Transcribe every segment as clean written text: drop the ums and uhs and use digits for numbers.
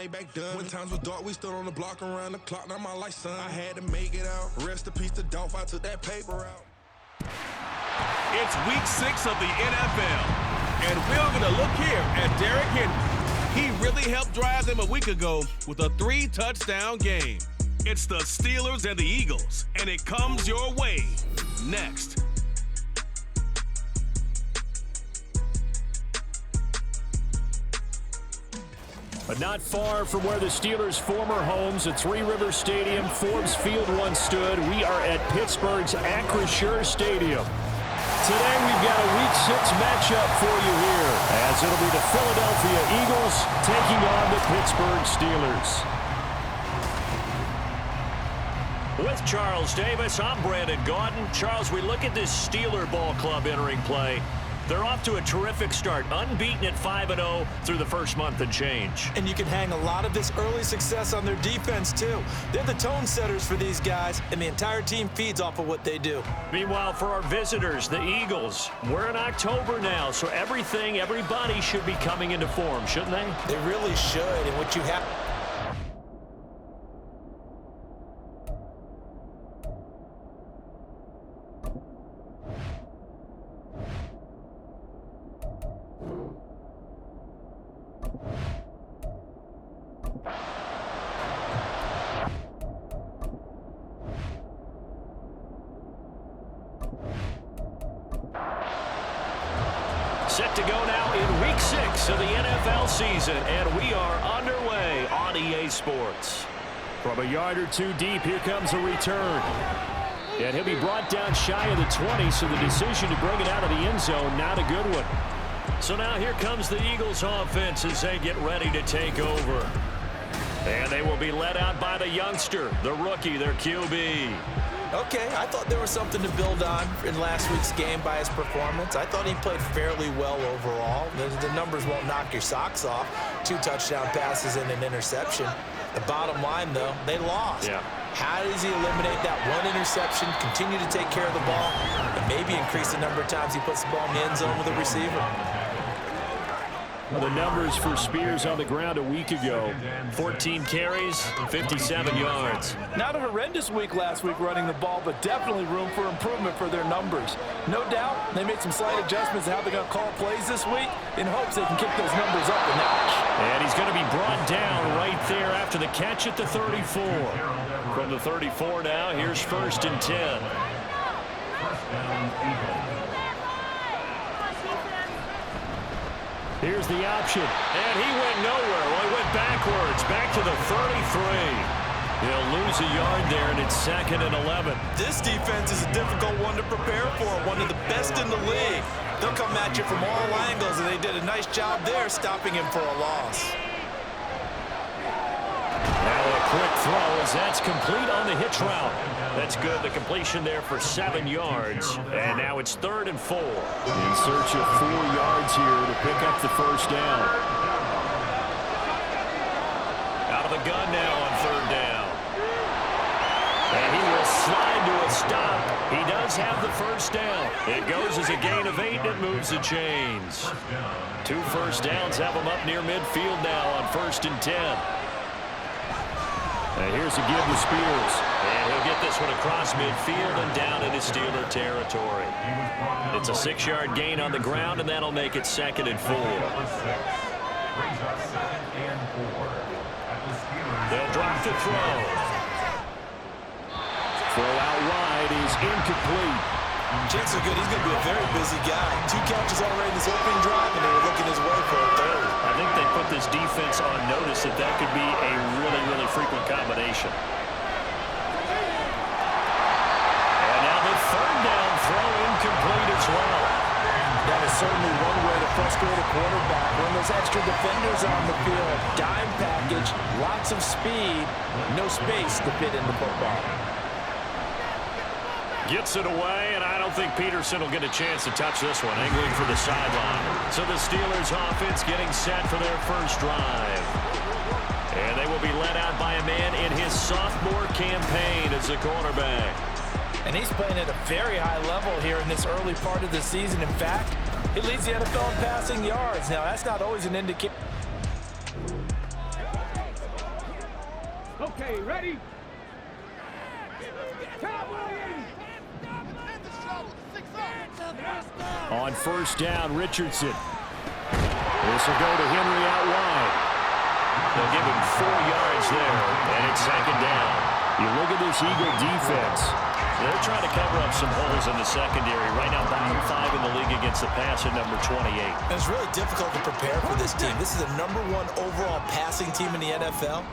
Back done. When times was dark, we stood on the block around the clock. Now my life, son, I had to make it out. Rest in peace to Dolph, I took that paper out. It's week 6 of the NFL, and we're going to look here at Derrick Henry. He really helped drive them a week ago with a 3-touchdown game. It's the Steelers and the Eagles, and it comes your way next. But not far from where the Steelers' former homes at Three Rivers Stadium, Forbes Field once stood, we are at Pittsburgh's Acrisure Stadium. Today we've got a Week 6 matchup for you here, as it'll be the Philadelphia Eagles taking on the Pittsburgh Steelers. With Charles Davis, I'm Brandon Gaudin. Charles, we look at this Steeler ball club entering play. They're off to a terrific start, unbeaten at 5-0 through the first month and change. And you can hang a lot of this early success on their defense, too. They're the tone setters for these guys, and the entire team feeds off of what they do. Meanwhile, for our visitors, the Eagles, we're in October now, so everybody should be coming into form, shouldn't they? They really should, and what you have... Set to go now in Week 6 of the NFL season, and we are underway on EA Sports. From a yard or two deep, here comes a return. And he'll be brought down shy of the 20, so the decision to bring it out of the end zone, not a good one. So now here comes the Eagles offense as they get ready to take over. And they will be led out by the youngster, the rookie, their QB. Okay, I thought there was something to build on in last week's game by his performance. I thought he played fairly well overall. The numbers won't knock your socks off. 2 touchdown passes and an interception. The bottom line, though, they lost. Yeah. How does he eliminate that one interception, continue to take care of the ball, and maybe increase the number of times he puts the ball in the end zone with a receiver? Well, the numbers for Spears on the ground a week ago. 14 carries, 57 yards. Not a horrendous week last week running the ball, but definitely room for improvement for their numbers. No doubt they made some slight adjustments to how they're going to call plays this week in hopes they can kick those numbers up a notch. And he's going to be brought down right there after the catch at the 34. From the 34 now, here's 1st and 10. Here's the option, and he went nowhere. Well, he went backwards, back to the 33. He'll lose a yard there, and it's 2nd and 11. This defense is a difficult one to prepare for, one of the best in the league. They'll come at you from all angles, and they did a nice job there stopping him for a loss. Now a quick throw as that's complete on the hitch route. That's good. The completion there for 7 yards. And now it's 3rd and 4. In search of 4 yards here to pick up the first down. Out of the gun now on 3rd down. And he will slide to a stop. He does have the first down. It goes as a gain of 8, and it moves the chains. 2 first downs have him up near midfield now on 1st and 10. And here's a give to Spears. And he'll get this one across midfield and down into Steeler territory. It's a 6-yard gain on the ground, and that'll make it 2nd and 4. They'll drop the throw. Throw out wide is incomplete. Chances are good. He's going to be a very busy guy. 2 catches already in this opening drive, and they were looking his way for a 3rd. I think they put this defense on notice that that could be a really, really frequent combination. And now the 3rd down throw incomplete as well. That is certainly one way to frustrate a quarterback. When those extra defenders on the field, dime package, lots of speed, no space to fit in the football. Gets it away, and I don't think Peterson will get a chance to touch this one, angling for the sideline. So the Steelers offense getting set for their first drive. And they will be led out by a man in his sophomore campaign as a cornerback. And he's playing at a very high level here in this early part of the season. In fact, he leads the NFL in passing yards. Now, that's not always an indicator. Okay, ready? On first down, Richardson. This will go to Henry out wide. They'll give him 4 yards there, and it's second down. You look at this Eagle defense. They're trying to cover up some holes in the secondary. Right now, bottom 5 in the league against the pass at number 28. And it's really difficult to prepare for this team. This is the #1 overall passing team in the NFL.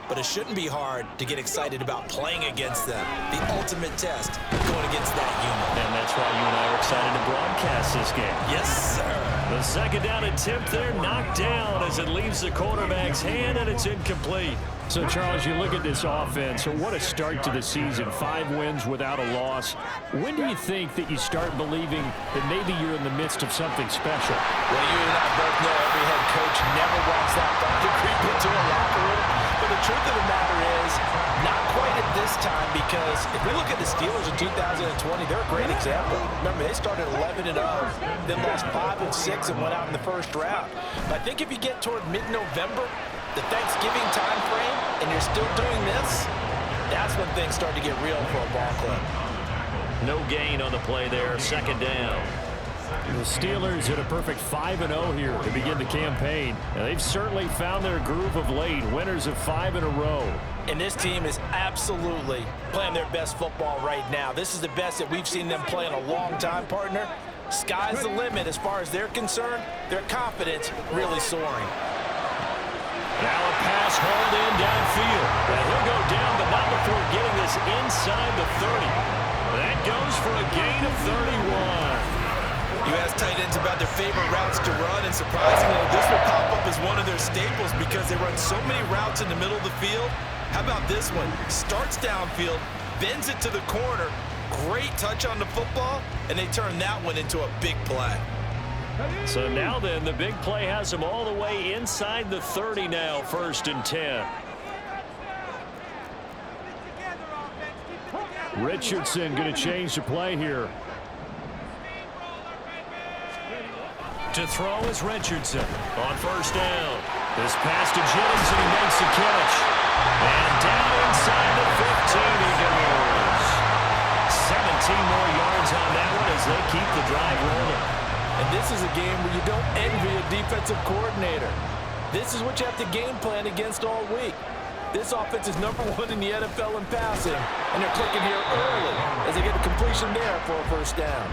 But it shouldn't be hard to get excited about playing against them. The ultimate test going against that unit. And that's why you and I are excited to broadcast this game. Yes, sir. The second down attempt there knocked down as it leaves the quarterback's hand, and it's incomplete. So, Charles, you look at this offense, what a start to the season. 5 wins without a loss. When do you think that you start believing that maybe you're in the midst of something special? Well, you and I both know every head coach never wants that thought to creep into a locker room. But the truth of the matter is, not quite at this time, because if we look at the Steelers in 2020, they're a great example. Remember, they started 11-0, then lost 5 of 6 and went out in the first round. But I think if you get toward mid-November, the Thanksgiving time frame, and you're still doing this, that's when things start to get real for a ball club. No gain on the play there, second down. The Steelers at a perfect 5-0 here to begin the campaign. And they've certainly found their groove of late, winners of 5 in a row. And this team is absolutely playing their best football right now. This is the best that we've seen them play in a long time, partner. Sky's the limit as far as they're concerned. Their confidence really soaring. Now a pass hauled in downfield. And he'll go down, but not before getting this inside the 30. That goes for a gain of 31. You ask tight ends about their favorite routes to run, and surprisingly, this will pop up as one of their staples because they run so many routes in the middle of the field. How about this one? Starts downfield, bends it to the corner, great touch on the football, and they turn that one into a big play. So now then, the big play has them all the way inside the 30 now, 1st and 10. Richardson going to change the play here. To throw is Richardson on first down. This pass to Jennings, and he makes the catch. And down inside the 15 he goes. 17 more yards on that one as they keep the drive rolling. And this is a game where you don't envy a defensive coordinator. This is what you have to game plan against all week. This offense is #1 in the NFL in passing, and they're clicking here early as they get a completion there for a first down.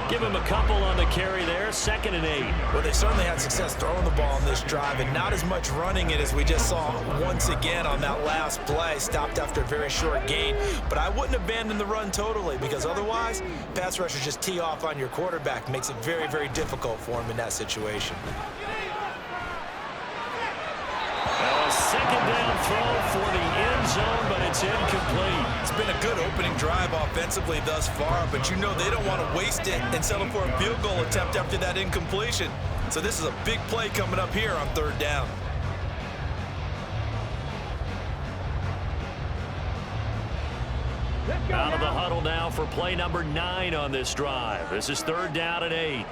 Give him a couple on the carry there, 2nd and 8. Well, they certainly had success throwing the ball on this drive and not as much running it as we just saw once again on that last play. Stopped after a very short gain. But I wouldn't abandon the run totally because otherwise, pass rushers just tee off on your quarterback. Makes it very, very difficult for him in that situation. Well, a 2nd down throw for the end zone, but it's incomplete. It's been a good opening drive offensively thus far, but you know they don't want to waste it and settle for a field goal attempt after that incompletion. So this is a big play coming up here on 3rd down. Out of the huddle now for play number 9 on this drive. This is 3rd down and 8.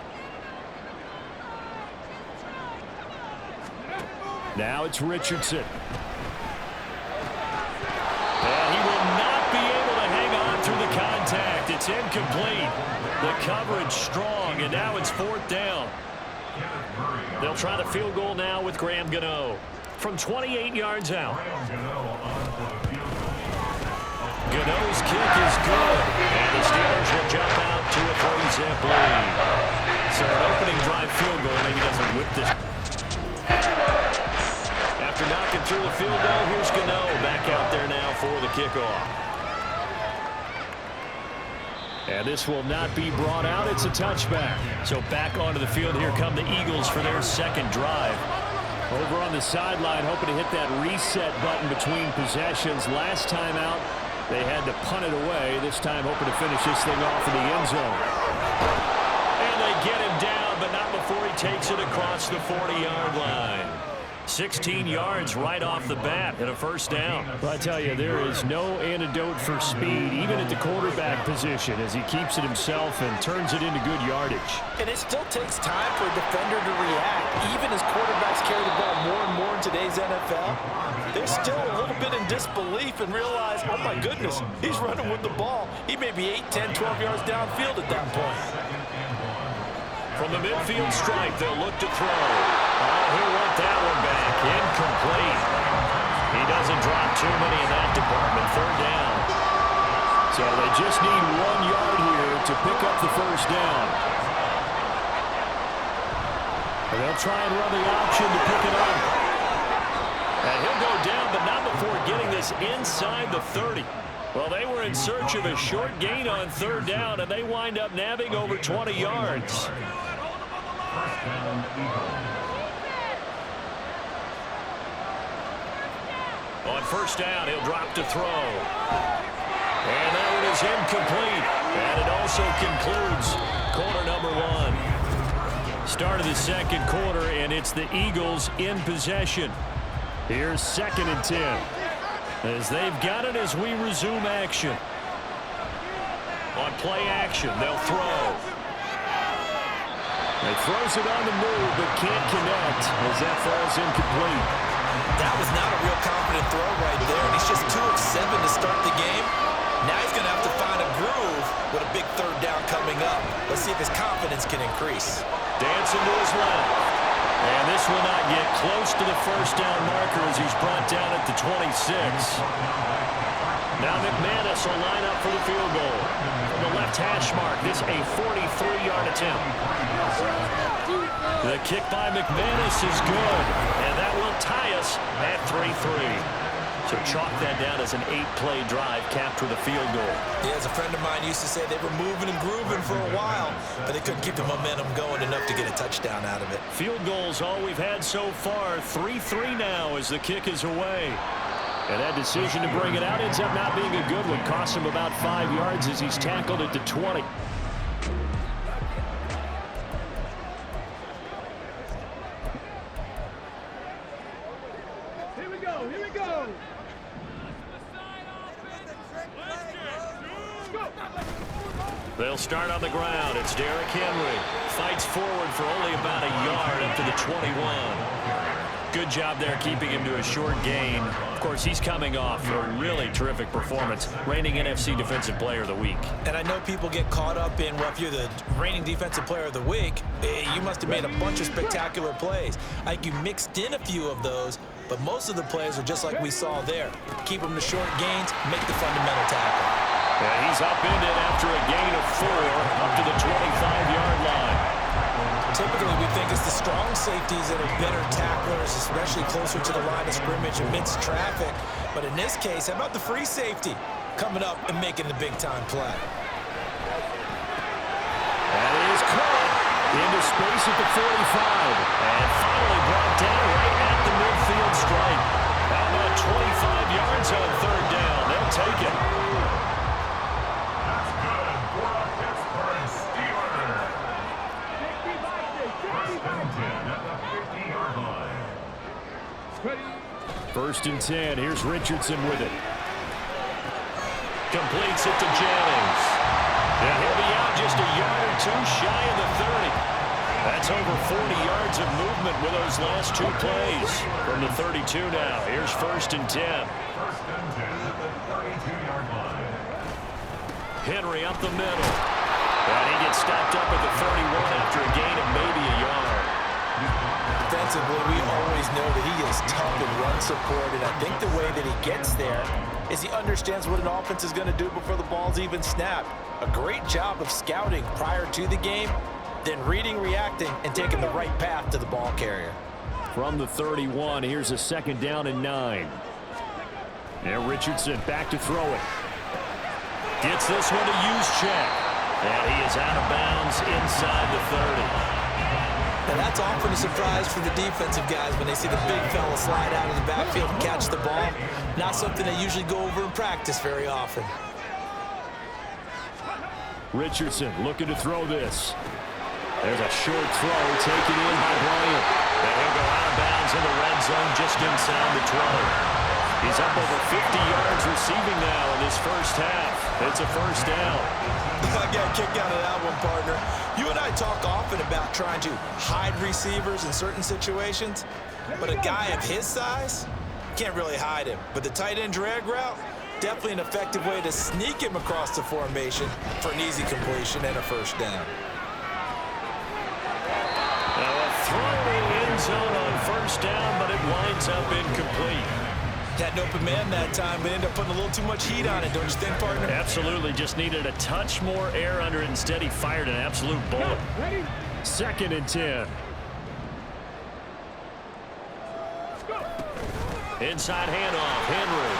Now it's Richardson. And he will not be able to hang on through the contact. It's incomplete. The coverage strong, and now it's 4th down. They'll try the field goal now with Graham Gano from 28 yards out. Gano's kick is good, and the Steelers will jump out to a 3-zip lead. So an opening drive field goal maybe doesn't whip this. After knocking through the field goal, here's Gano back out there now for the kickoff. And this will not be brought out. It's a touchback. So back onto the field, here come the Eagles for their 2nd drive. Over on the sideline, hoping to hit that reset button between possessions. Last time out, they had to punt it away. This time hoping to finish this thing off in the end zone. And they get him down, but not before he takes it across the 40-yard line. 16 yards right off the bat and a 1st down. Well, I tell you, there is no antidote for speed, even at the quarterback position, as he keeps it himself and turns it into good yardage. And it still takes time for a defender to react, even as quarterbacks carry the ball more and more in today's NFL. they're still a little bit in disbelief and realize, oh my goodness, he's running with the ball. He may be 8, 10, 12 yards downfield at that point. From the midfield stripe, they'll look to throw. Oh, he'll want that one back. Incomplete. He doesn't drop too many in that department. Third down. So they just need 1 yard here to pick up the first down. And they'll try and run the option to pick it up. And he'll go down, but not before getting this inside the 30. Well, they were in search of a short gain on third down, and they wind up nabbing over 20 yards. On first down, he'll drop to throw. And that one is incomplete. And it also concludes quarter number 1. Start of the second quarter, and it's the Eagles in possession. Here's 2nd and 10. As they've got it as we resume action. On play action, they'll throw. He throws it on the move, but can't connect as that falls incomplete. That was not a real confident throw right there, and he's just 2 of 7 to start the game. Now he's going to have to find a groove with a big third down coming up. Let's see if his confidence can increase. Dancing to his left. And this will not get close to the first down marker as he's brought down at the 26. Now McManus will line up for the field goal. From the left hash mark, this a 43-yard attempt. The kick by McManus is good, and that will tie us at 3-3. So chalk that down as an 8-play drive capped with a field goal. Yeah, as a friend of mine used to say, they were moving and grooving for a while, but they couldn't keep the momentum going enough to get a touchdown out of it. Field goals all we've had so far. 3-3 now as the kick is away. And that decision to bring it out ends up not being a good one. Costs him about 5 yards as he's tackled at the 20. Here we go. They'll start on the ground. It's Derrick Henry. Fights forward for only about a yard up to the 21. Good job there keeping him to a short gain. Of course, he's coming off a really terrific performance. Reigning NFC Defensive Player of the Week. And I know people get caught up in, well, if you're the reigning Defensive Player of the Week, you must have made a bunch of spectacular plays. I think you mixed in a few of those, but most of the plays are just like we saw there. Keep them to short gains, make the fundamental tackle. Yeah, he's upended after a gain of 4 up to the 25-yard line. Typically, we think it's the strong safeties that are better tacklers, especially closer to the line of scrimmage amidst traffic. But in this case, how about the free safety coming up and making the big-time play? That is caught into space at the 45. And finally brought down right at the midfield stripe. How about 25 yards on third down? They'll take it. First and 10. Here's Richardson with it. Completes it to Jennings. And he'll be out just a yard or 2 shy of the 30. That's over 40 yards of movement with those last 2 plays. From the 32 now. Here's first and 10. Henry up the middle. And he gets stopped up at the 31 after a gain of maybe a yard. Defensively, we always know that he is tough in run support, and I think the way that he gets there is he understands what an offense is going to do before the ball's even snapped. A great job of scouting prior to the game, then reading, reacting, and taking the right path to the ball carrier. From the 31, here's a 2nd down and 9. And Richardson back to throw it. Gets this one to Juszczyk. And he is out of bounds inside the 30. Now that's often a surprise for the defensive guys when they see the big fella slide out of the backfield and catch the ball. Not something they usually go over in practice very often. Richardson looking to throw this. There's a short throw taken in by Bryant. And he'll go out of bounds in the red zone just inside the 20. He's up over 50 yards receiving now in this first half. It's a first down. I got a kick out of that one, partner. You and I talk often about trying to hide receivers in certain situations, but a guy of his size, can't really hide him. But the tight end drag route, definitely an effective way to sneak him across the formation for an easy completion and a first down. Now a throw to the end zone on first down, but it winds up incomplete. Had an open man that time, but ended up putting a little too much heat on it, don't you think, partner? Absolutely. Just needed a touch more air under it. Instead, he fired an absolute bullet. 2nd and 10. Inside handoff. Henry.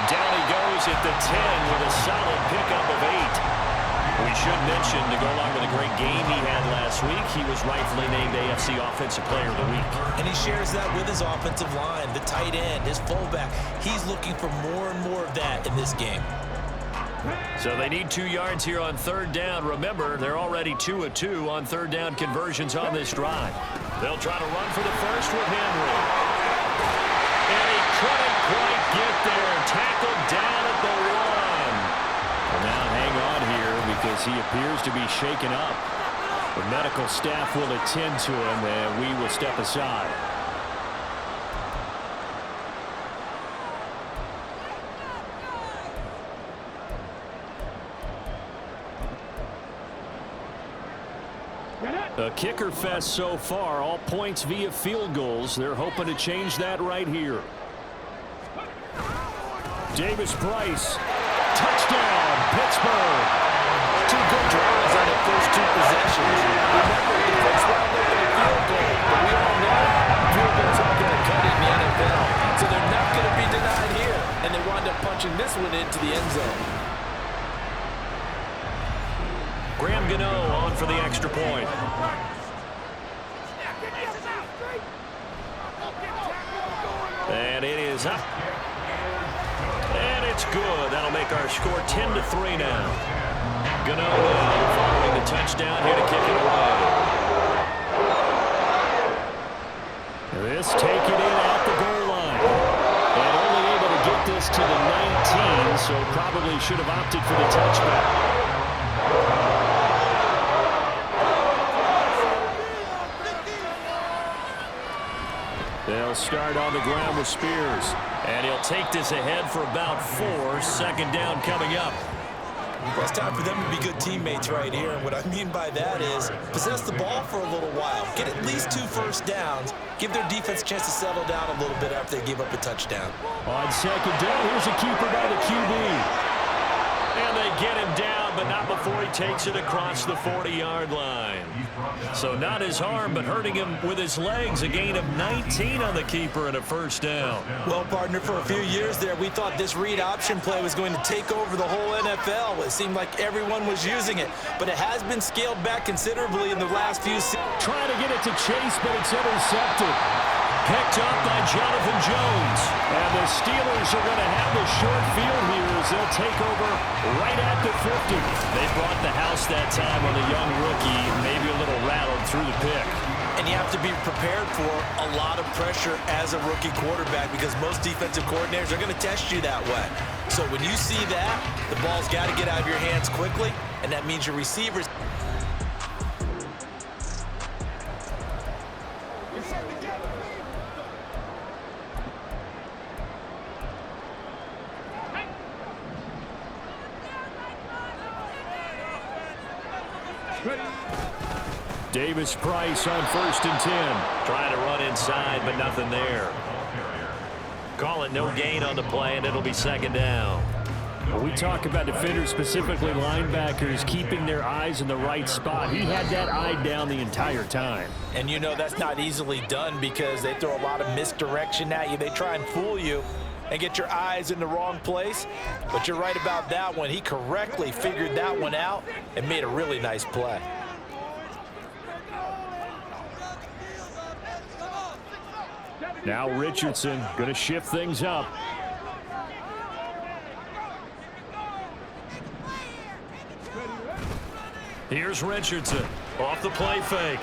Down he goes at the 10 with a solid pickup of 8. We should mention, to go along with a great game he had last week, he was rightfully named AFC Offensive Player of the Week. And he shares that with his offensive line, the tight end, his fullback. He's looking for more and more of that in this game. So they need 2 yards here on 3rd down. Remember, they're already 2 of 2 on 3rd down conversions on this drive. They'll try to run for the first with Henry. And he couldn't quite get there. Tackled down at the 1. Well, now hang on here because he appears to be shaken up. The medical staff will attend to him, and we will step aside. A kicker fest so far, all points via field goals. They're hoping to change that right here. Davis Price, touchdown, Pittsburgh. 2 good drives on the first 2 possessions. Remember, the first round opened a field goal, but we all know field goals aren't going to cut it in the NFL. So they're not going to be denied here, and they wind up punching this one into the end zone. Graham Gano on for the extra point. And it is up. And it's good. That'll make our score 10-3 now. Gano now following the touchdown here to kick it away. This taken in at the goal line. And only able to get this to the 19, so probably should have opted for the touchback. They'll start on the ground with Spears. And he'll take this ahead for about 4. 2nd down coming up. Well, it's time for them to be good teammates right here. And what I mean by that is possess the ball for a little while. Get at least 2 first downs. Give their defense a chance to settle down a little bit after they give up a touchdown. On 2nd down, here's a keeper by the QB. And they get him down, but not before he takes it across the 40-yard line. So not his arm, but hurting him with his legs. A gain of 19 on the keeper and a first down. Well, partner, for a few years there, we thought this read option play was going to take over the whole NFL. It seemed like everyone was using it, but it has been scaled back considerably in the last few seasons. Trying to get it to Chase, but it's intercepted. Picked up by Jonathan Jones. And the Steelers are going to have the short field here as they'll take over right at the 50. They brought the house that time on the young rookie, maybe a little rattled through the pick. And you have to be prepared for a lot of pressure as a rookie quarterback because most defensive coordinators are going to test you that way. So when you see that, the ball's got to get out of your hands quickly, and that means your receivers. Davis Price on 1st and 10. Trying to run inside, but nothing there. Call it no gain on the play, and it'll be 2nd down. We talk about defenders, specifically linebackers, keeping their eyes in the right spot. He had that eye down the entire time. And you know that's not easily done because they throw a lot of misdirection at you. They try and fool you and get your eyes in the wrong place. But you're right about that one. He correctly figured that one out and made a really nice play. Now Richardson going to shift things up. Here's Richardson off the play fake.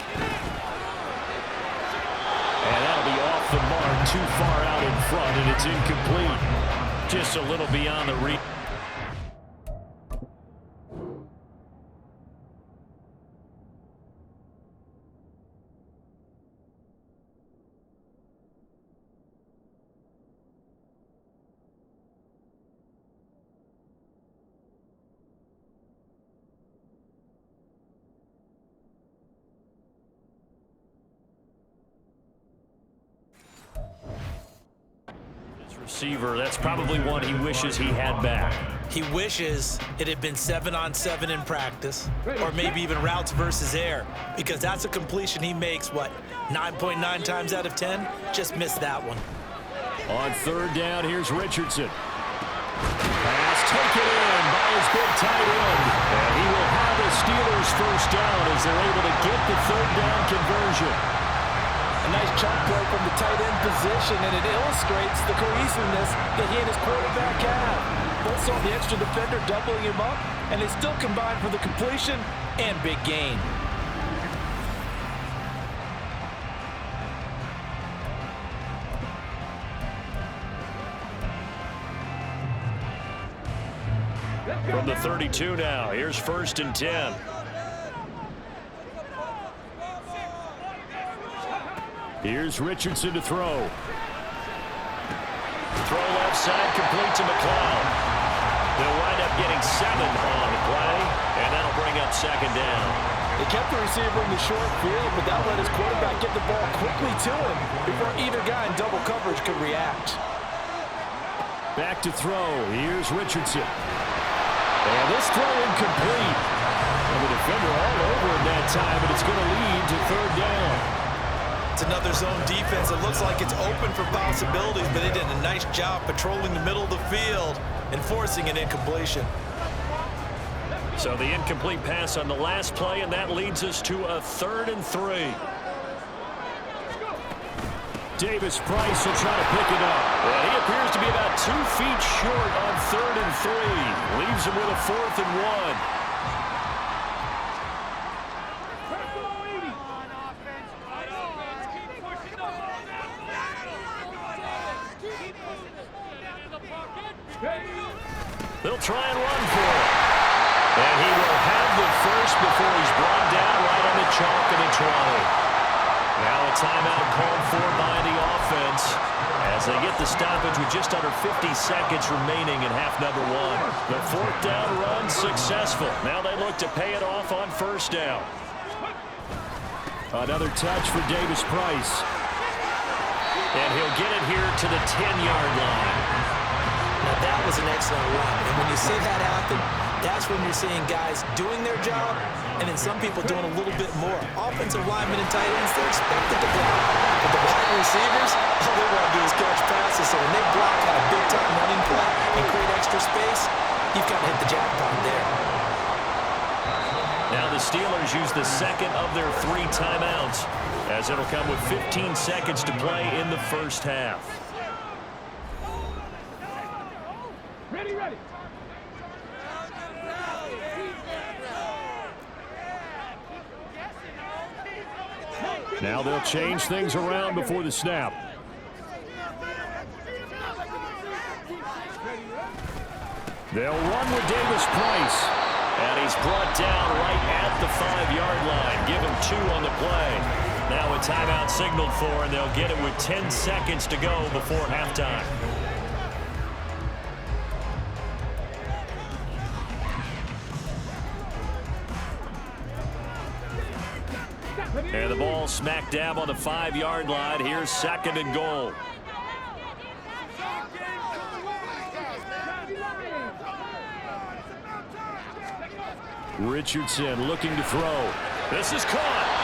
And that'll be off the mark, too far out in front, and it's incomplete. Just a little beyond the reach. receiver, that's probably one he wishes he had back. He wishes it had been 7-on-7 in practice, or maybe even routes versus air, because that's a completion he makes, 9.9 times out of 10? Just missed that one. On third down, here's Richardson. Pass taken in by his big tight end. And he will have the Steelers first down as they're able to get the third down conversion. A nice chunk play from the tight end position, and it illustrates the cohesiveness that he and his quarterback have. Both saw the extra defender doubling him up, and they still combined for the completion and big gain. From the 32 now, here's 1st and 10. Here's Richardson to throw. Throw left side, complete to McLeod. They'll wind up getting 7 on the play, and that'll bring up 2nd down. They kept the receiver in the short field, but that let his quarterback get the ball quickly to him before either guy in double coverage could react. Back to throw. Here's Richardson. And this throw incomplete. And the defender all over him that time, but it's going to lead to 3rd down. It's another zone defense. It looks like it's open for possibilities, but they did a nice job patrolling the middle of the field and forcing an incompletion. So the incomplete pass on the last play, and that leads us to a 3rd and 3. Davis Price will try to pick it up. And he appears to be about 2 feet short on 3rd and 3. Leaves him with a 4th and 1. They'll try and run for it. And he will have the first before he's brought down right on the chalk of the 20. Now a timeout called for by the offense as they get the stoppage with just under 50 seconds remaining in half number 1. The 4th down run successful. Now they look to pay it off on 1st down. Another touch for Davis Price. And he'll get it here to the 10-yard line. Now that was an excellent run. And when you see that happen, that's when you're seeing guys doing their job and then some people doing a little bit more. Offensive linemen and tight ends, they're expected to block. But the wide receivers, all they want to do is catch passes. So when they block on a big-time running play and create extra space, you've got to hit the jackpot there. Now the Steelers use the 2nd of their 3 timeouts as it'll come with 15 seconds to play in the 1st half. Now they'll change things around before the snap. They'll run with Davis Price. And he's brought down right at the 5-yard line. Give him 2 on the play. Now a timeout signaled for, and they'll get it with 10 seconds to go before halftime. And the ball smack dab on the 5-yard line. Here's 2nd and goal. Richardson looking to throw. This is caught.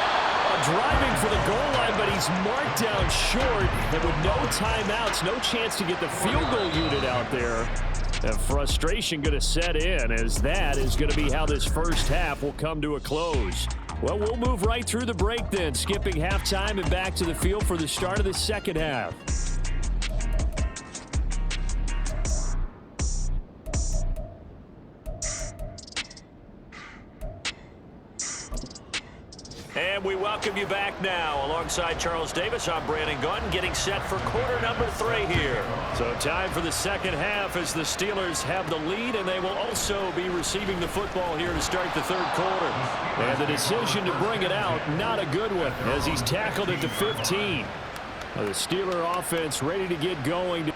Driving for the goal line, but he's marked down short. And with no timeouts, no chance to get the field goal unit out there. And frustration going to set in, as that is going to be how this 1st half will come to a close. Well, we'll move right through the break then, skipping halftime and back to the field for the start of the 2nd half. And we welcome you back now. Alongside Charles Davis, I'm Brandon Gunn, getting set for quarter number 3 here. So time for the 2nd half as the Steelers have the lead, and they will also be receiving the football here to start the 3rd quarter. And the decision to bring it out, not a good one, as he's tackled at the 15. The Steeler offense ready to get going.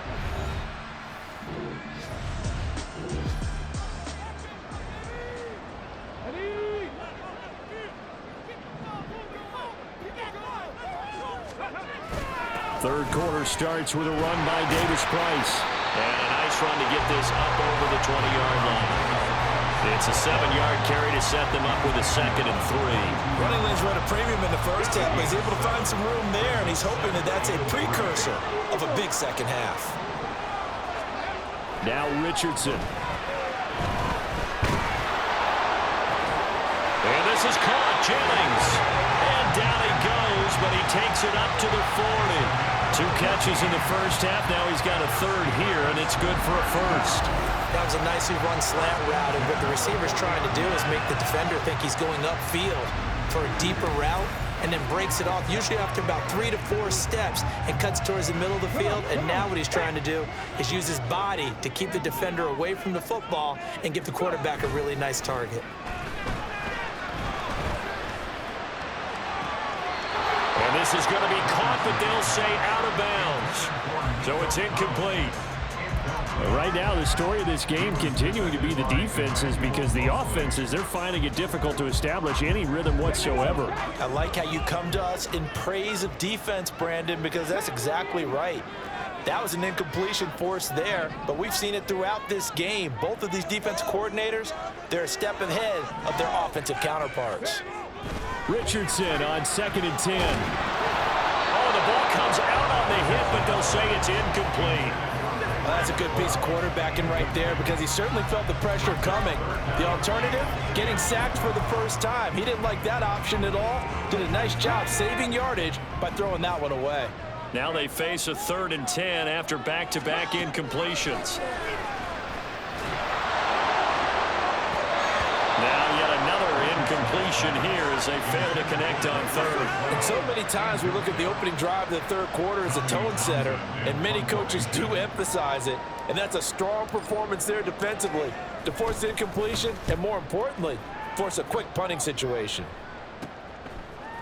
Third quarter starts with a run by Davis Price. And a nice run to get this up over the 20-yard line. It's a 7-yard carry to set them up with a 2nd and 3. Running lanes were at a premium in the first half, but he's able to find some room there, and he's hoping that that's a precursor of a big second half. Now Richardson. And this is caught. Jennings. And down he goes, but he takes it up to the 40. 2 catches in the first half. Now he's got a 3rd here, and it's good for a 1st. That was a nicely run slant route, and what the receiver's trying to do is make the defender think he's going upfield for a deeper route, and then breaks it off, usually after about 3 to 4 steps, and cuts towards the middle of the field. And now what he's trying to do is use his body to keep the defender away from the football and give the quarterback a really nice target. And this is going to be caught, but they'll say out of bounds. So it's incomplete. Right now, the story of this game continuing to be the defenses, because the offenses, they're finding it difficult to establish any rhythm whatsoever. I like how you come to us in praise of defense, Brandon, because that's exactly right. That was an incompletion forced there, but we've seen it throughout this game. Both of these defense coordinators, they're a step ahead of their offensive counterparts. Richardson on 2nd and 10. Oh, the ball comes out on the hit, but they'll say it's incomplete. Well, that's a good piece of quarterbacking right there, because he certainly felt the pressure coming. The alternative, getting sacked for the first time. He didn't like that option at all. Did a nice job saving yardage by throwing that one away. Now they face a 3rd and 10 after back-to-back incompletions. Now yet another incompletion here as they fail to connect on 3rd. And so many times we look at the opening drive of the third quarter as a tone setter, and many coaches do emphasize it. And that's a strong performance there defensively to force incompletion and, more importantly, force a quick punting situation.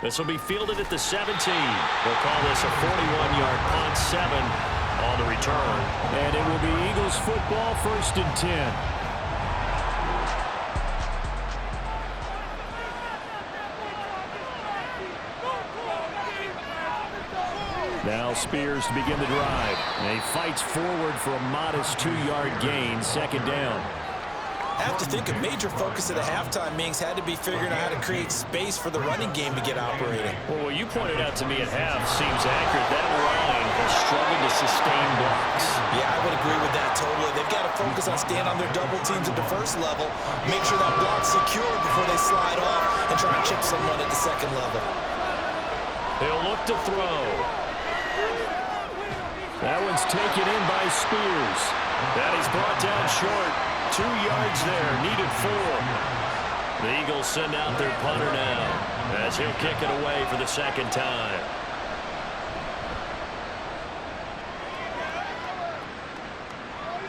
This will be fielded at the 17. They'll call this a 41-yard punt, 7 on the return. And it will be Eagles football, 1st and 10. Now Spears to begin the drive. And he fights forward for a modest 2-yard gain, 2nd down. I have to think a major focus of the halftime meetings had to be figuring out how to create space for the running game to get operating. Well, what you pointed out to me at half seems accurate. That line has struggled to sustain blocks. Yeah, I would agree with that totally. They've got to focus on staying on their double teams at the first level, make sure that block's secure before they slide off, and try and chip someone at the second level. They'll look to throw. That one's taken in by Spears. That is brought down short. 2 yards there, needed 4. The Eagles send out their punter now as he'll kick it away for the 2nd time.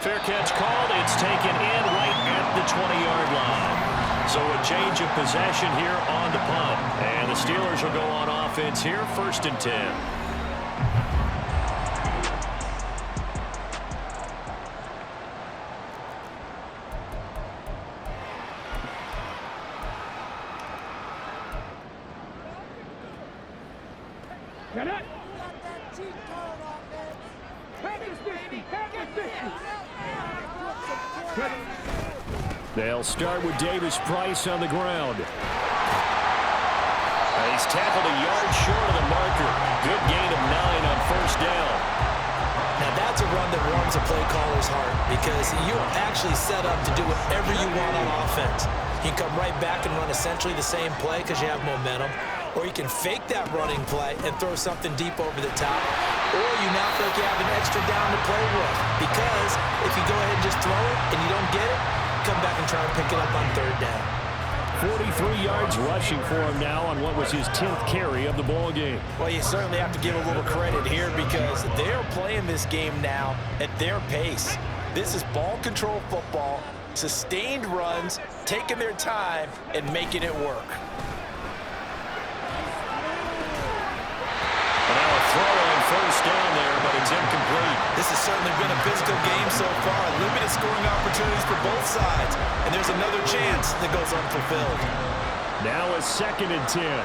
Fair catch called. It's taken in right at the 20-yard line. So a change of possession here on the punt. And the Steelers will go on offense here, 1st and 10. They'll start with Davis Price on the ground. He's tackled a yard short of the marker. Good gain of 9 on 1st down. Now that's a run that warms a play caller's heart, because you are actually set up to do whatever you want on offense. You can come right back and run essentially the same play because you have momentum, or you can fake that running play and throw something deep over the top, or you now feel like you have an extra down to play with, because if you go ahead and just throw it and you don't get it, come back and try and pick it up on 3rd down. 43 yards rushing for him now on what was his 10th carry of the ball game. Well, you certainly have to give a little credit here, because they're playing this game now at their pace. This is ball control football, sustained runs, taking their time, and making it work. Now a throw on 1st down there, but it's incomplete. This has certainly been a physical game so far. Limited scoring opportunities for both sides. And there's another chance that goes unfulfilled. Now a 2nd and 10.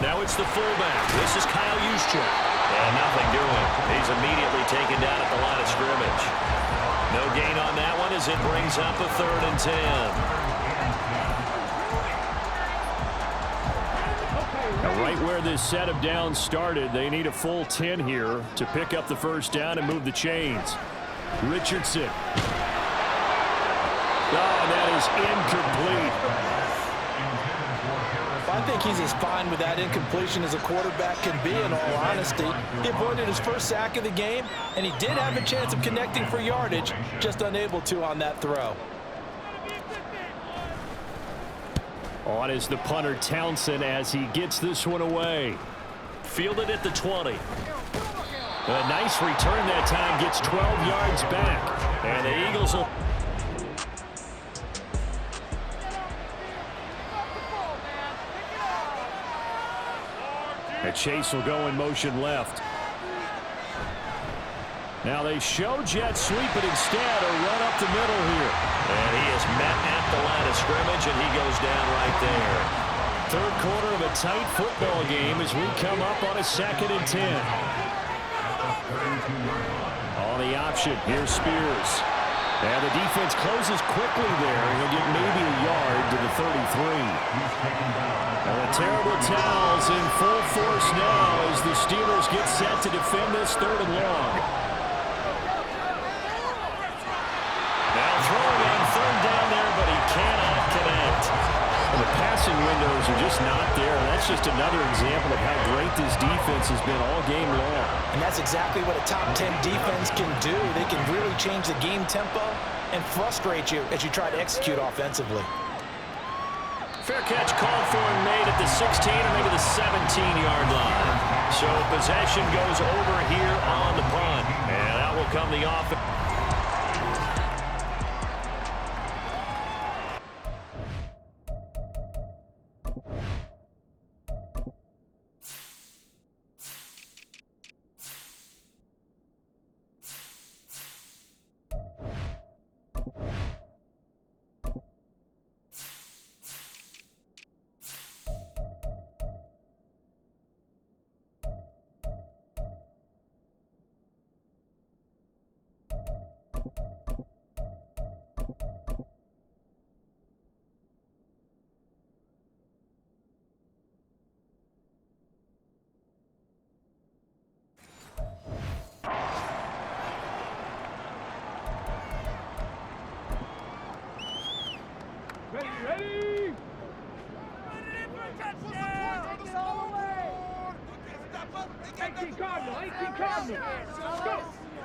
Now it's the fullback. This is Kyle Juszczyk. And nothing doing. He's immediately taken down at the line of scrimmage. No gain on that one as it brings up a 3rd and 10. Now right where this set of downs started, they need a full 10 here to pick up the first down and move the chains. Richardson. Oh, that is incomplete. I think he's as fine with that incompletion as a quarterback can be, in all honesty. He avoided his first sack of the game, and he did have a chance of connecting for yardage, just unable to on that throw. On is the punter Townsend as he gets this one away. Fielded at the 20. A nice return that time, gets 12 yards back. And the Eagles will... Chase will go in motion left. Now they show jet sweep, but instead a run up the middle here. And he is met at the line of scrimmage, and he goes down right there. Third quarter of a tight football game as we come up on a 2nd and 10. On the option, here's Spears. And the defense closes quickly there. He'll get maybe a yard to the 33. And the terrible towels in full force now as the Steelers get set to defend this 3rd and long. Now throwing on 3rd down there, but he cannot connect. And the passing windows are just not there. That's just another example of how great this defense has been all game long. And that's exactly what a top 10 defense can do. They can really change the game tempo and frustrate you as you try to execute offensively. Fair catch called for and made at the 16 or maybe the 17-yard line. So possession goes over here on the punt. And that will come the offense.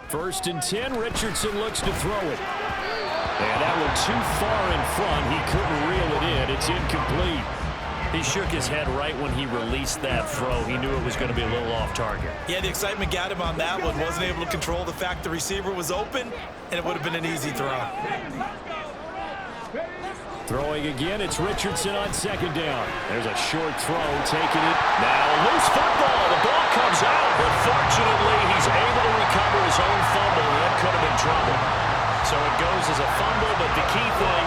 First and 10, Richardson looks to throw it. And that one too far in front. He couldn't reel it in. It's incomplete. He shook his head right when he released that throw. He knew it was going to be a little off target. Yeah, the excitement got him on that one. Wasn't able to control the fact the receiver was open, and it would have been an easy throw. Throwing again, it's Richardson on 2nd down. There's a short throw, taking it. Now loose football. The ball comes out, but fortunately he's able to recover his own fumble. That could have been trouble. So it goes as a fumble, but the key thing,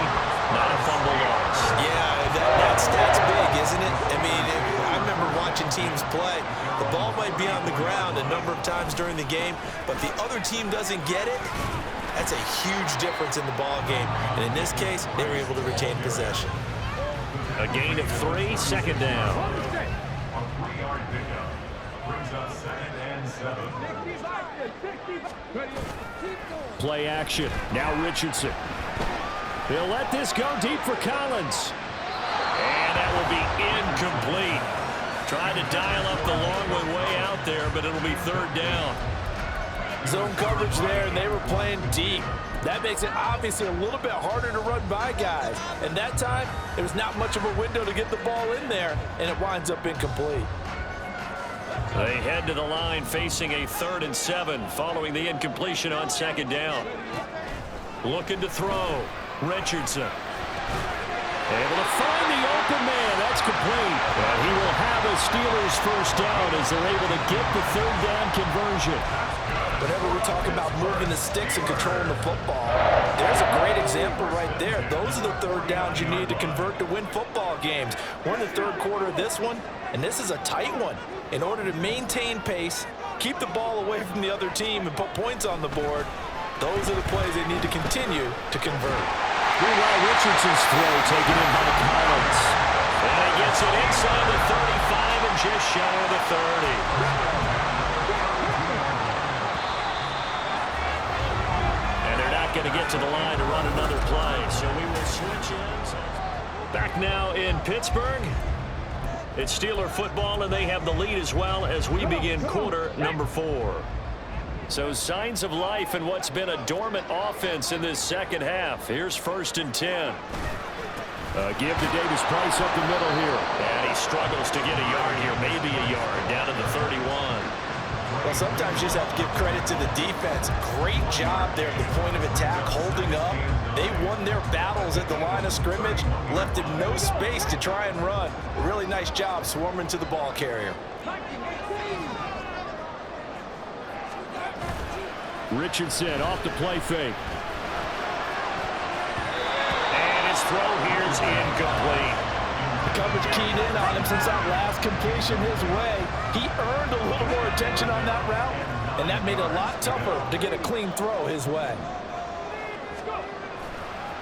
not a fumble loss. Yeah, that stat's big, isn't it? I mean, I remember watching teams play. The ball might be on the ground a number of times during the game, but the other team doesn't get it. That's a huge difference in the ball game. And in this case, they were able to retain possession. A gain of 3, 2nd down. Play action. Now Richardson. They'll let this go deep for Collins. And that will be incomplete. Tried to dial up the long one way out there, but it'll be 3rd down. Zone coverage there, and they were playing deep. That makes it obviously a little bit harder to run by guys. And that time, there was not much of a window to get the ball in there, and it winds up incomplete. They head to the line facing a 3rd and 7 following the incompletion on 2nd down. Looking to throw. Richardson. Able to find the open man. That's complete. And he will have a Steelers first down as they're able to get the 3rd down conversion. Whenever talk about moving the sticks and controlling the football. There's a great example right there. Those are the third downs you need to convert to win football games. We're in the third quarter of this one, and this is a tight one. In order to maintain pace, keep the ball away from the other team, and put points on the board, those are the plays they need to continue to convert. Meanwhile, Richardson's throw taken in by Collins. And he gets it inside the 35 and just shy of the 30. Going to get to the line to run another play, so we will switch ends. Back now in Pittsburgh. It's Steeler football, and they have the lead as well as we begin quarter number 4. So signs of life in what's been a dormant offense in this second half. Here's 1st and 10. Give to Davis Price up the middle here. And he struggles to get a yard here, maybe a yard, down to the 31. Well, sometimes you just have to give credit to the defense. Great job there at the point of attack, holding up. They won their battles at the line of scrimmage, left him no space to try and run. Really nice job swarming to the ball carrier. Richardson off the play fake. And his throw here is incomplete. Coverage keyed in on him since that last completion his way. He earned a little more attention on that route, and that made it a lot tougher to get a clean throw his way.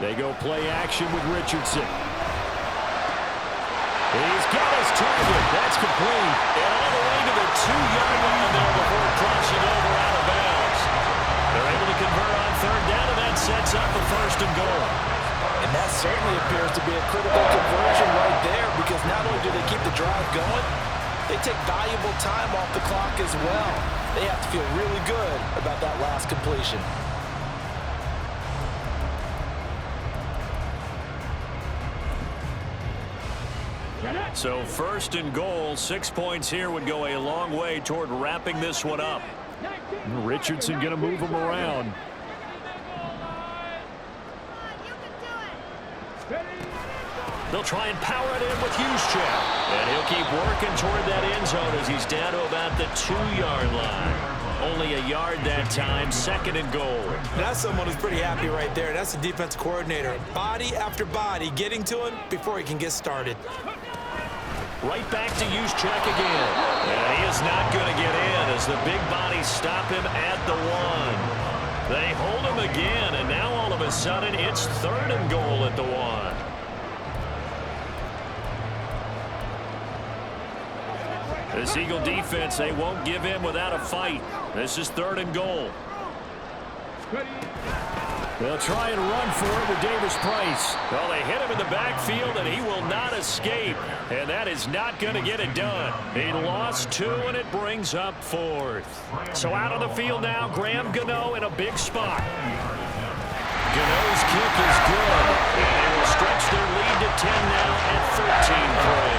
They go play action with Richardson. He's got his target. That's complete. And all the way to the 2-yard line there before crossing over out of bounds. They're able to convert on third down, and that sets up the 1st and goal. And that certainly appears to be a critical conversion right there, because not only do they keep the drive going, they take valuable time off the clock as well. They have to feel really good about that last completion. So 1st and goal, 6 points here would go a long way toward wrapping this one up. Richardson going to move him around. They'll try and power it in with Juszczyk. And he'll keep working toward that end zone as he's down to about the 2-yard line. Only a yard that time, 2nd and goal. That's someone who's pretty happy right there. That's the defense coordinator. Body after body getting to him before he can get started. Right back to Juszczyk again. And he is not going to get in as the big bodies stop him at the 1. They hold him again, and now all of a sudden it's 3rd and goal at the 1. This Eagle defense, they won't give in without a fight. This is 3rd and goal. They'll try and run for it with Davis Price. Well, they hit him in the backfield, and he will not escape. And that is not going to get it done. He lost 2, and it brings up 4th. So out on the field now, Graham Gano in a big spot. Gano's kick is good. And they will stretch their lead to 10 now at 13-3.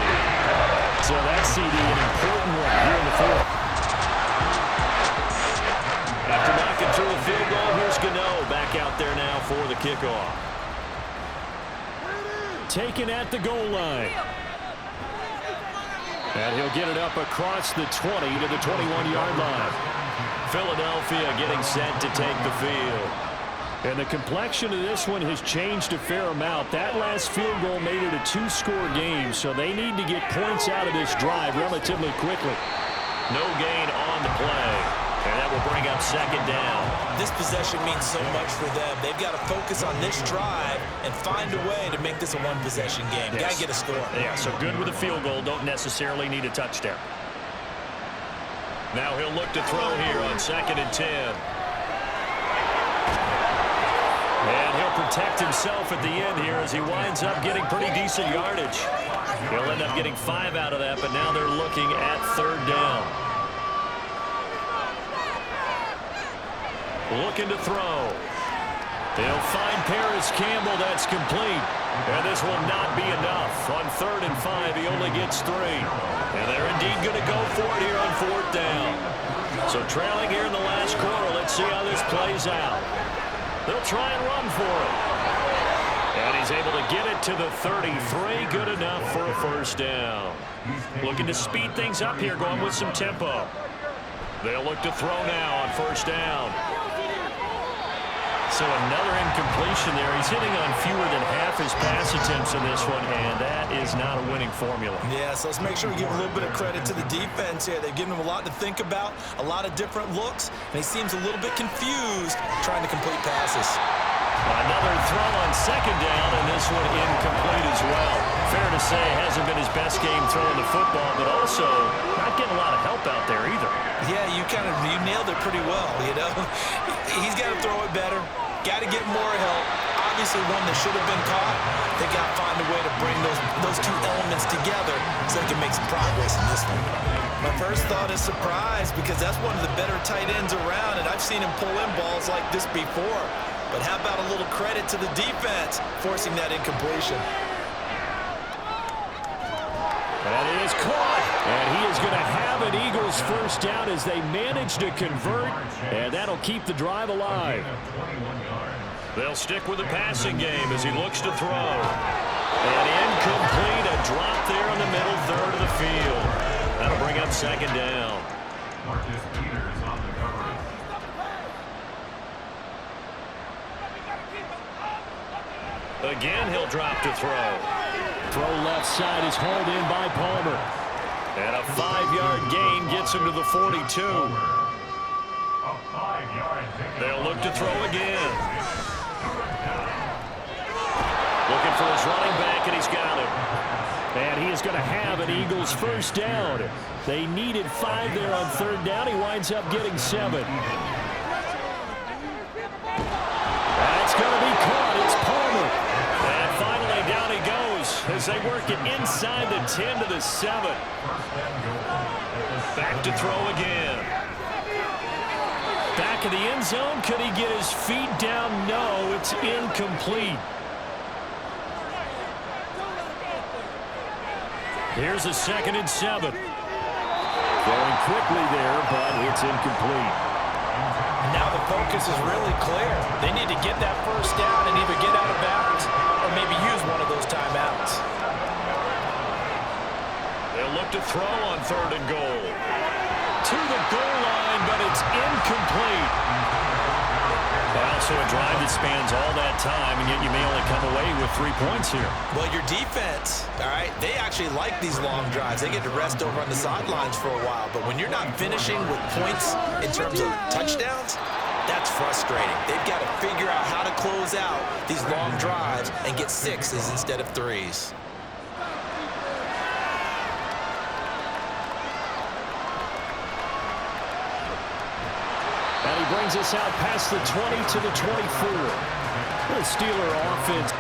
So that's CD, an important one here in the 4th. After knocking through a field goal, here's Gano back out there now for the kickoff. Taken at the goal line. And he'll get it up across the 20 to the 21-yard line. Philadelphia getting set to take the field. And the complexion of this one has changed a fair amount. That last field goal made it a 2-score game, so they need to get points out of this drive relatively quickly. No gain on the play, and that will bring up 2nd down. This possession means so much for them. They've got to focus on this drive and find a way to make this a one-possession game. Got to get a score. Yeah, so good with a field goal. Don't necessarily need a touchdown. Now he'll look to throw here on 2nd and 10. And he'll protect himself at the end here as he winds up getting pretty decent yardage. He'll end up getting 5 out of that, but now they're looking at 3rd down. Looking to throw. They'll find Paris Campbell. That's complete. And this will not be enough. On 3rd and 5, he only gets 3. And they're indeed going to go for it here on 4th down. So trailing here in the last quarter. Let's see how this plays out. They'll try and run for it. And he's able to get it to the 33. Good enough for a 1st down. Looking to speed things up here, going with some tempo. They'll look to throw now on first down. So another incompletion there. He's hitting on fewer than half his pass attempts in this one, and that is not a winning formula. Yeah, so let's make sure we give a little bit of credit to the defense here. They've given him a lot to think about, a lot of different looks, and he seems a little bit confused trying to complete passes. Another throw on second down, and this one incomplete as well. Fair to say, hasn't been his best game throwing the football, but also not getting a lot of help out there either. Yeah, you nailed it pretty well, you know. He's got to throw it better. Got to get more help. Obviously one that should have been caught. They got to find a way to bring those two elements together so they can make some progress in this one. My first thought is surprise because that's one of the better tight ends around, and I've seen him pull in balls like this before. But how about a little credit to the defense forcing that incompletion? That is caught, and he is going to have an Eagles first down as they manage to convert, and that'll keep the drive alive. They'll stick with the passing game as he looks to throw. And incomplete, a drop there in the middle third of the field. That'll bring up second down. Again, he'll drop to throw. Throw left side is hauled in by Palmer. And a 5-yard gain gets him to the 42. They'll look to throw again. Looking for his running back, and he's got him. And he is going to have an Eagles first down. They needed 5 there on third down. He winds up getting 7. That's going to be caught. It's Palmer. And finally, down he goes as they work it inside the 10 to the 7. Back to throw again. Back of the end zone. Could he get his feet down? No, it's incomplete. Here's a 2nd and 7. Going quickly there, but it's incomplete. Now the focus is really clear. They need to get that first down and either get out of bounds or maybe use one of those timeouts. They'll look to throw on 3rd and goal. To the goal line, but it's incomplete. Also a drive that spans all that time, and yet you may only come away with 3 points here. Well, your defense, all right, they actually like these long drives. They get to rest over on the sidelines for a while. But when you're not finishing with points in terms of touchdowns, that's frustrating. They've got to figure out how to close out these long drives and get 6s instead of 3s. And he brings us out past the 20 to the 24. The Steeler offense.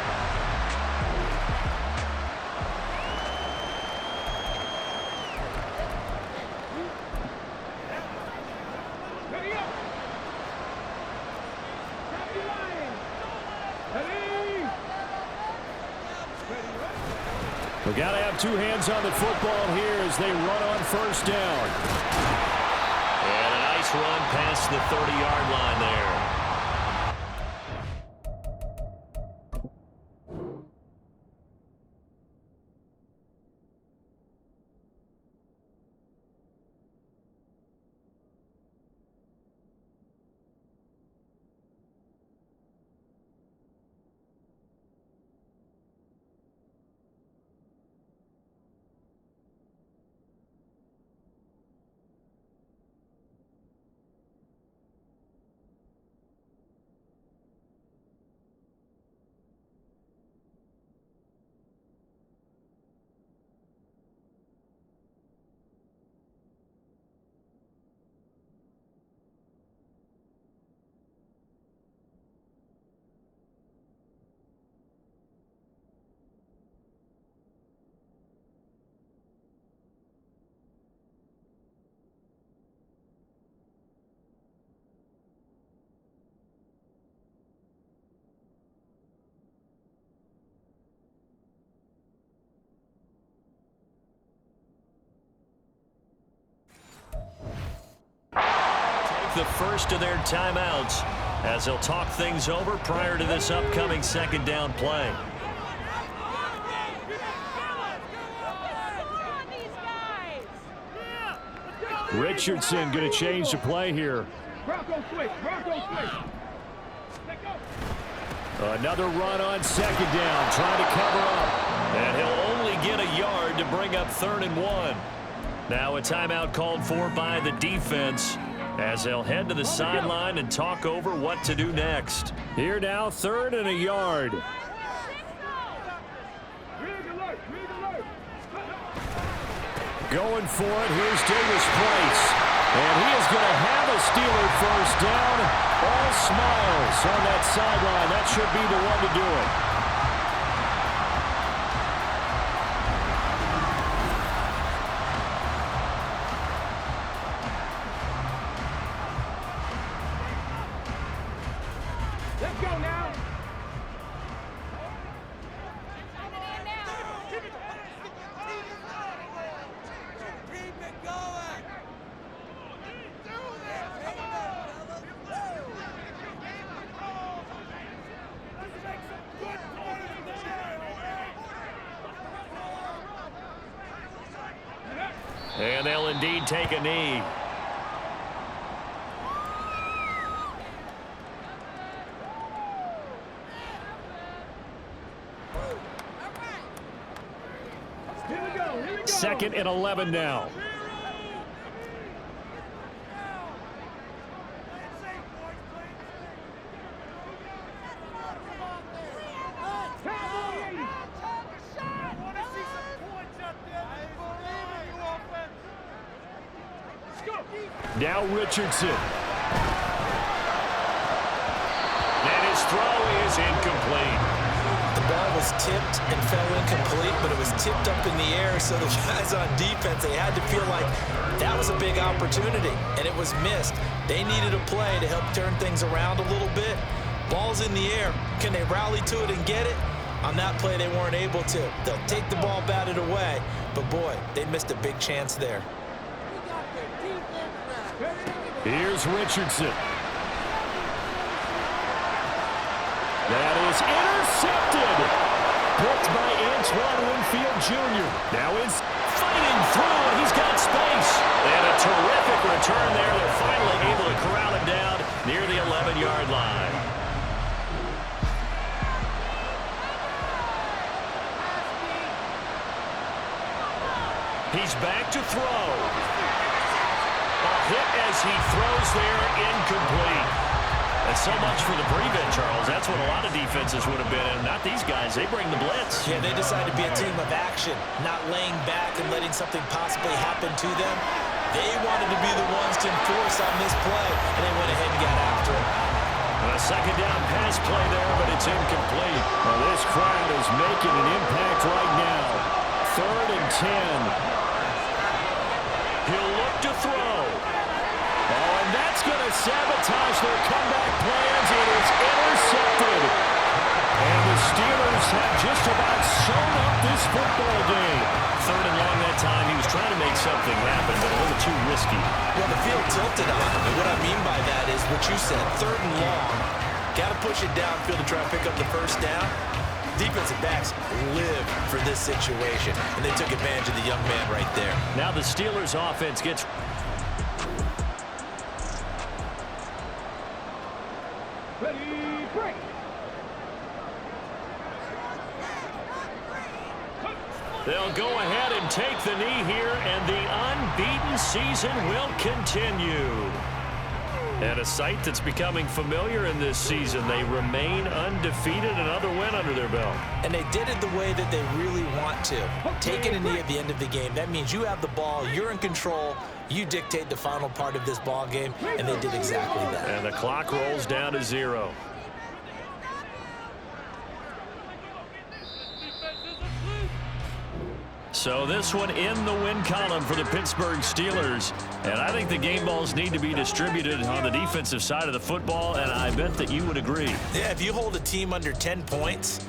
We got to have 2 hands on the football here as they run on first down. And a nice run past the 30-yard line there. The first of their timeouts as they'll talk things over prior to this upcoming second down play. Richardson going to change the play here. Bronco switch. Another run on second down, trying to cover up. And he'll only get a yard to bring up 3rd and 1. Now a timeout called for by the defense as they'll head to the sideline and talk over what to do next. Here now, 3rd and a yard. Going for it, here's Davis Price. And he is going to have a Steeler first down. All smiles on that sideline. That should be the one to do it. Let's go now. And they'll indeed take a knee. Here we go. 2nd and 11 now. Now Richardson. And his throw is incomplete. The ball was tipped and fell incomplete, but it was tipped up in the air, so the guys on defense, they had to feel like that was a big opportunity, and it was missed. They needed a play to help turn things around a little bit. Ball's in the air. Can they rally to it and get it? On that play, they weren't able to. They'll take the ball, batted away, but boy, they missed a big chance there. Here's Richardson. That is intercepted. Picked by Antoine Winfield Jr. Now is fighting through, and he's got space. And a terrific return there. They're finally able to corral him down near the 11-yard line. He's back to throw. A hit as he throws there, incomplete. And so much for the prevent, Charles. That's what a lot of defenses would have been in. Not these guys. They bring the blitz. Yeah, they decided to be a team of action, not laying back and letting something possibly happen to them. They wanted to be the ones to enforce on this play, and they went ahead and got after it. And a second down pass play there, but it's incomplete. Well, this crowd is making an impact right now. 3rd and 10. He'll look to throw. Oh, and that's going to sabotage their comeback plans. It is intercepted. And the Steelers have just about sewn up this football game. 3rd and long that time. He was trying to make something happen, but a little too risky. Well, the field tilted on him. And what I mean by that is what you said, 3rd and long. Got to push it downfield to try and pick up the first down. Defensive backs live for this situation, and they took advantage of the young man right there. Now the Steelers offense gets... Ready, break. They'll go ahead and take the knee here, and the unbeaten season will continue. And a sight that's becoming familiar in this season. They remain undefeated, another win under their belt. And they did it the way that they really want to. Taking a knee at the end of the game, that means you have the ball, you're in control, you dictate the final part of this ball game, and they did exactly that. And the clock rolls down to 0. So this one in the win column for the Pittsburgh Steelers. And I think the game balls need to be distributed on the defensive side of the football, and I bet that you would agree. Yeah, if you hold a team under 10 points,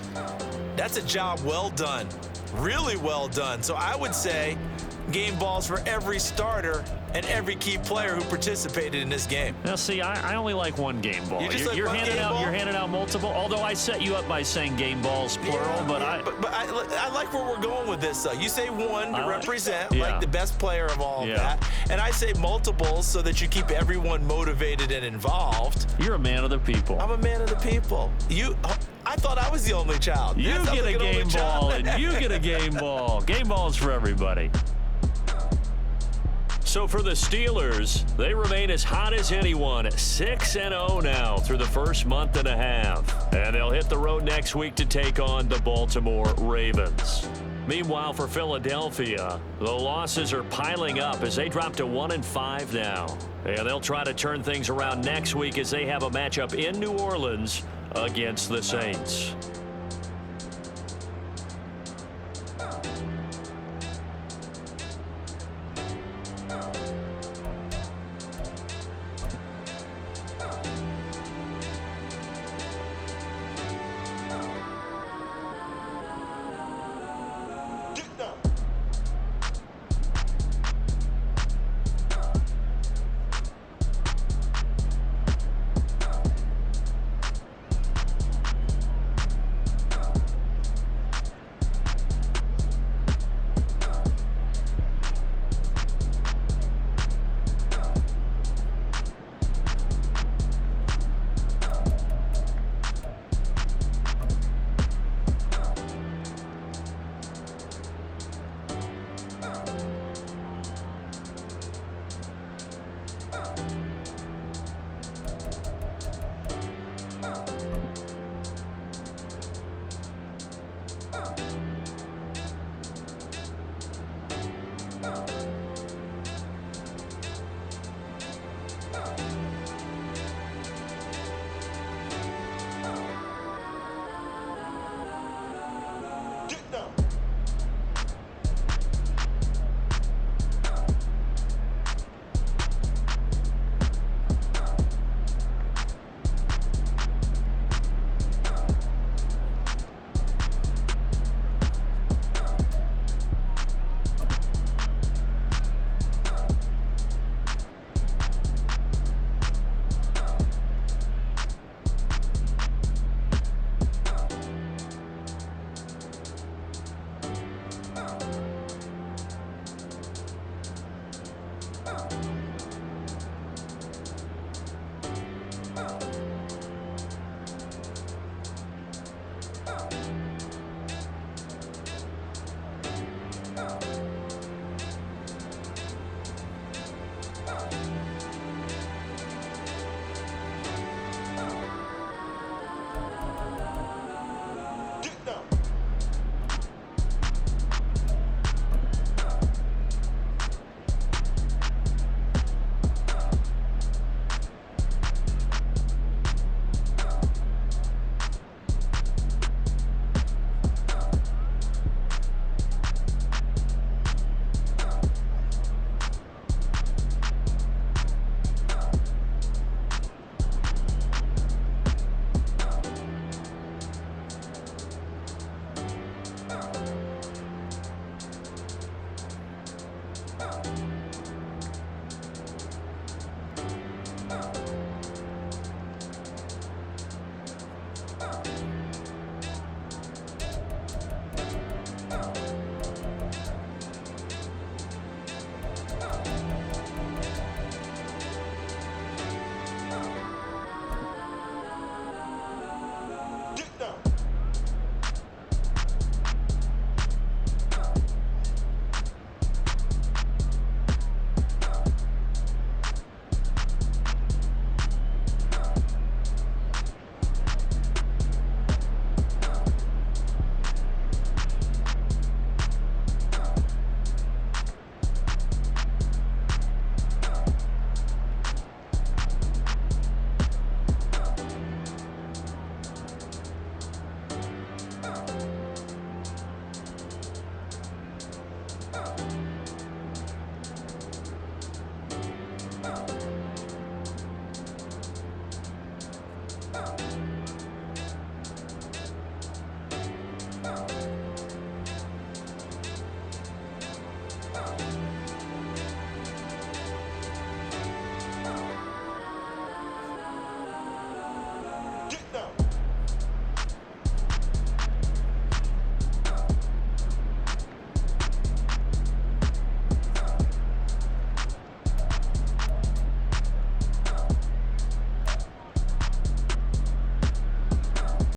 that's a job well done. Really well done. So I would say game balls for every starter and every key player who participated in this game. Now, see, I only like one game ball. You just like you're one handing game out. ball? You're handing out multiple. Although I set you up by saying game balls plural, but I like where we're going with this. Though you say one to represent yeah. like the best player of all Yeah. of that, and I say multiples so that you keep everyone motivated and involved. You're a man of the people. I'm a man of the people. I thought I was the only child. You That sounds get like a an only game child. ball, and you get a game ball. Game balls for everybody. So for the Steelers, they remain as hot as anyone, 6-0 now through the first month and a half. And they'll hit the road next week to take on the Baltimore Ravens. Meanwhile, for Philadelphia, the losses are piling up as they drop to 1-5 now. And they'll try to turn things around next week as they have a matchup in New Orleans against the Saints.